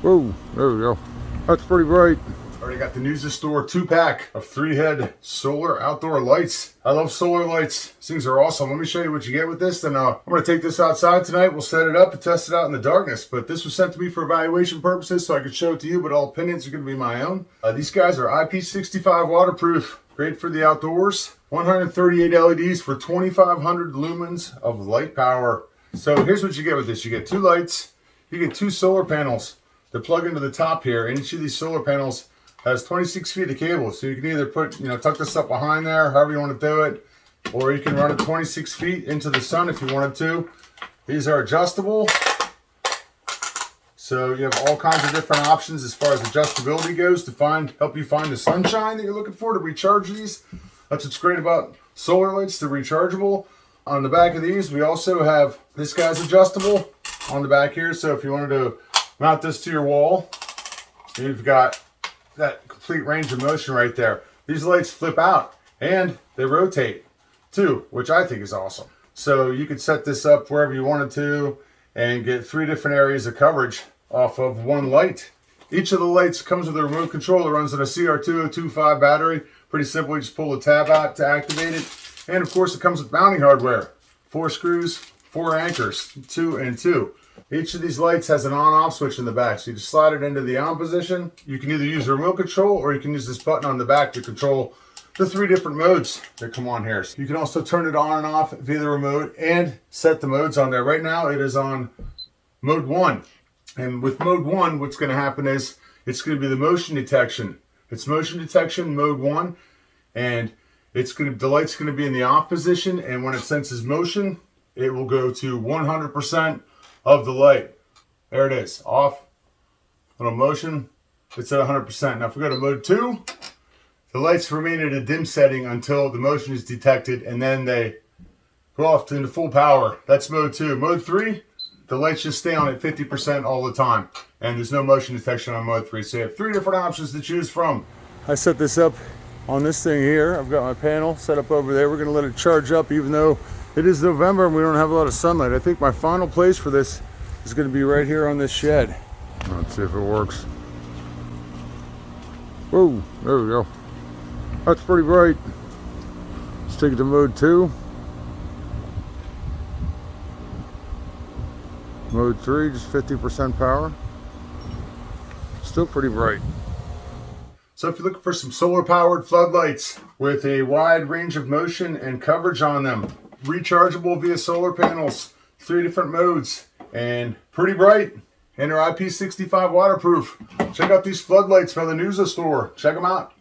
Whoa, there we go. That's pretty bright. Already got the News Store 2-pack of 3-head solar outdoor lights. I love solar lights. These things are awesome. Let me show you what you get with this. Then I'm going to take this outside tonight. We'll set it up and test it out in the darkness. But this was sent to me for evaluation purposes so I could show it to you, but all opinions are going to be my own. These guys are IP65 waterproof. Great for the outdoors. 138 LEDs for 2,500 lumens of light power. So here's what you get with this. You get 2 lights. You get 2 solar panels. They're plugged into the top here. And each of these solar panels has 26 feet of cable, so you can either put, tuck this up behind there, however you want to do it, or you can run it 26 feet into the sun if you wanted to. These are adjustable, so you have all kinds of different options as far as adjustability goes to help you find the sunshine that you're looking for to recharge these. That's what's great about solar lights, they're rechargeable. On the back of these, we also have, this guy's adjustable on the back here, so if you wanted to mount this to your wall, you've got that complete range of motion right there. These lights flip out and they rotate too, which I think is awesome. So you could set this up wherever you wanted to and get 3 different areas of coverage off of one light. Each of the lights comes with a remote control that runs on a CR2025 battery. Pretty simple, you just pull the tab out to activate it. And of course it comes with mounting hardware. 4 screws, 4 anchors, 2 and 2. Each of these lights has an on-off switch in the back, so you just slide it into the on position. You can either use a remote control or you can use this button on the back to control the 3 different modes that come on here. So you can also turn it on and off via the remote and set the modes on there. Right now it is on mode 1. And with mode 1, what's going to happen is it's going to be the motion detection. It's motion detection mode 1, and the light's going to be in the off position, and when it senses motion, it will go to 100% of the light. There it is, off. Little motion, it's at 100%. Now if we go to mode 2, the lights remain at a dim setting until the motion is detected, and then they go off into full power. That's mode 2. Mode 3, the lights just stay on at 50% all the time, and there's no motion detection on mode 3. So you have 3 different options to choose from. I set this up on this thing here. I've got my panel set up over there. We're going to let it charge up even though it is November and we don't have a lot of sunlight. I think my final place for this is going to be right here on this shed. Let's see if it works. Whoa, there we go. That's pretty bright. Let's take it to mode 2. Mode 3, just 50% power. Still pretty bright. So if you're looking for some solar powered floodlights with a wide range of motion and coverage on them, rechargeable via solar panels, 3 different modes, and pretty bright, and they're IP65 waterproof. Check out these floodlights from the News Store. Check them out.